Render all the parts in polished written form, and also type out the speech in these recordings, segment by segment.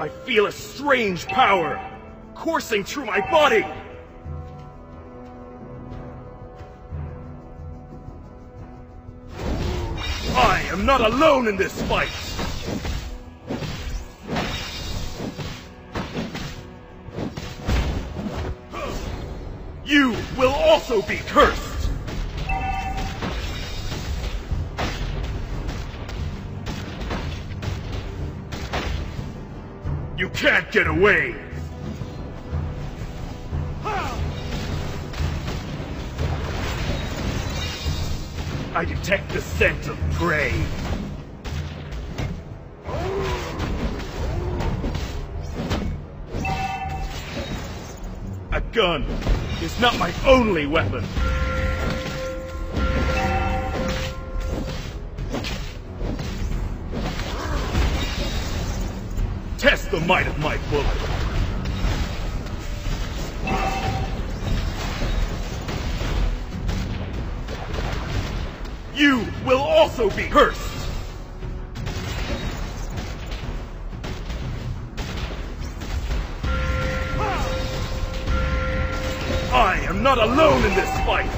I feel a strange power coursing through my body. I am not alone in this fight. You will also be cursed. You can't get away! I detect the scent of prey. A gun is not my only weapon. Test the might of my bullet. You will also be cursed. I am not alone in this fight.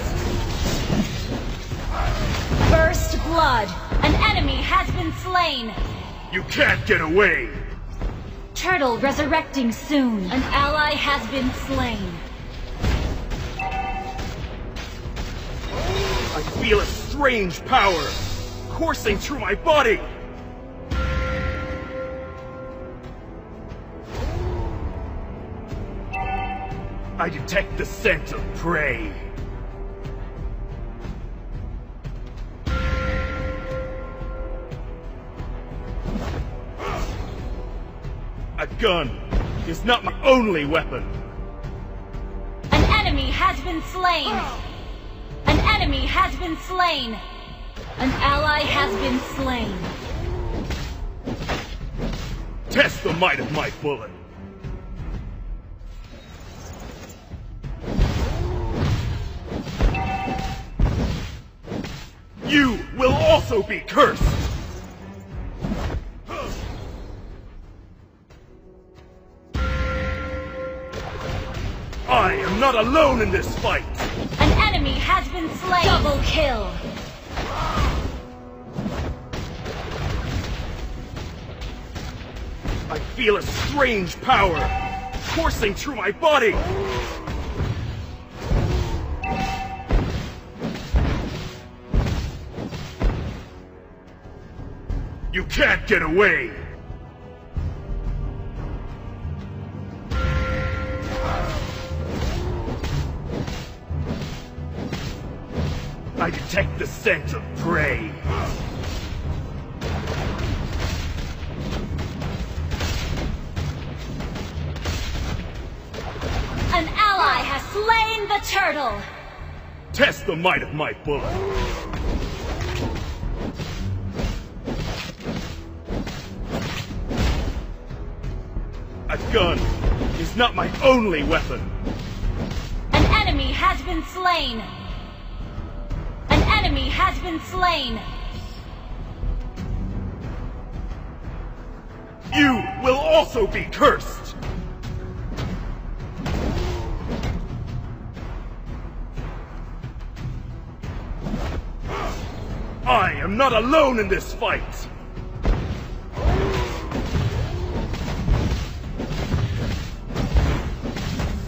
First blood. An enemy has been slain. You can't get away. Turtle resurrecting soon. An ally has been slain. I feel a strange power coursing through my body. I detect the scent of prey. A gun is not my only weapon. An enemy has been slain. An enemy has been slain. An ally has been slain. Test the might of my bullet. You will also be cursed. I am not alone in this fight! An enemy has been slain! Double kill! I feel a strange power coursing through my body! You can't get away! I detect the scent of prey. An ally has slain the turtle! Test the might of my bullet. A gun is not my only weapon. An enemy has been slain! An enemy has been slain! You will also be cursed! I am not alone in this fight!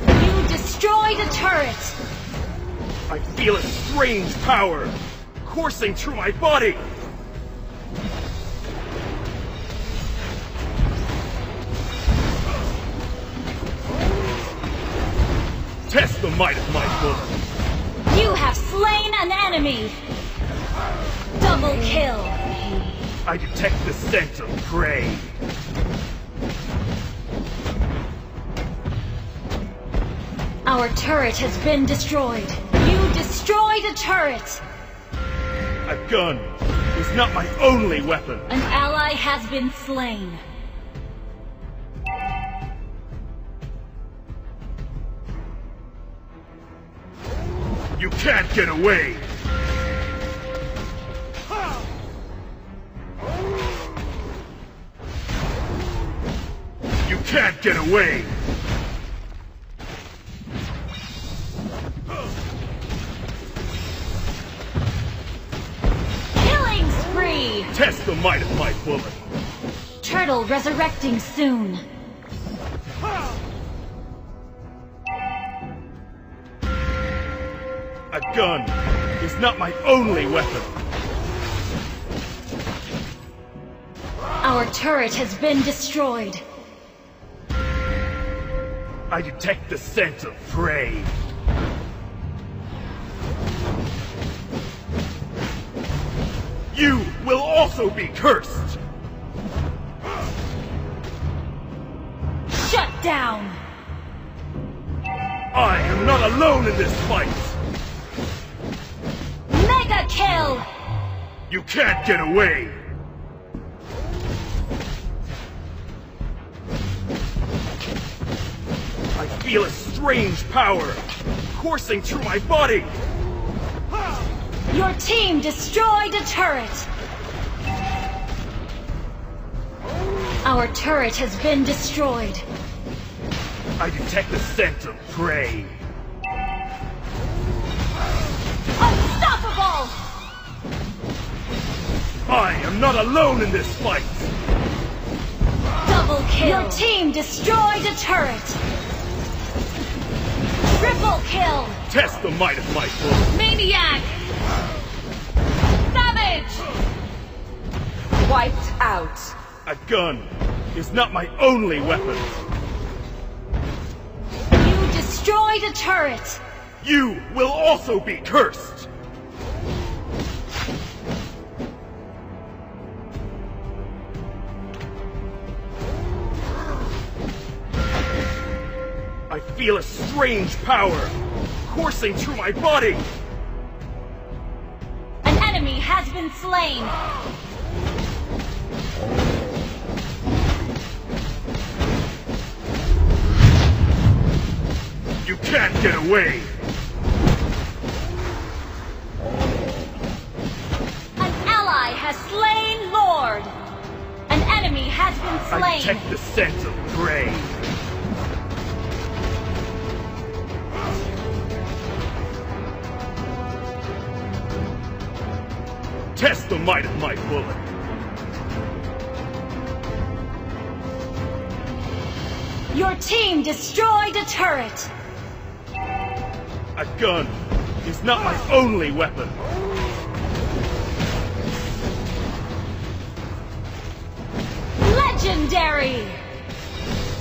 You destroyed a turret! I feel a strange power coursing through my body! Test the might of my bullet! You have slain an enemy! Double kill! I detect the scent of prey. Our turret has been destroyed. You destroyed a turret! A gun is not my only weapon. An ally has been slain. You can't get away! can't get away! Killing spree! Test the might of my bullet! Turtle resurrecting soon. A gun is not my only weapon! Our turret has been destroyed. I detect the scent of prey. You will also be cursed! Shut down! I am not alone in this fight! Mega kill! You can't get away! I feel a strange power coursing through my body! Your team destroyed a turret! Our turret has been destroyed. I detect the scent of prey. Unstoppable! I am not alone in this fight! Double kill! Your team destroyed a turret! Triple kill! Test the might of my bullet! Maniac! Savage! Wiped out. A gun is not my only weapon! You destroyed a turret! You will also be cursed! I feel a strange power coursing through my body! An enemy has been slain! You can't get away! An ally has slain Lord! An enemy has been I slain! detect the scent of prey! Test the might of my bullet! Your team destroyed a turret! A gun is not my only weapon! Legendary!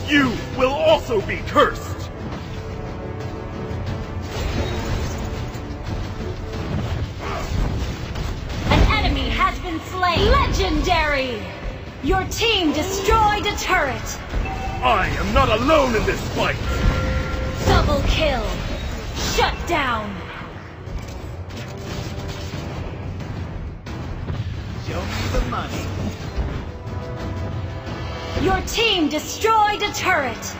You will also be cursed! An enemy has been slain! Legendary! Your team destroyed a turret! I am not alone in this fight! Double kill! Shut down! Show me the money. Your team destroyed a turret!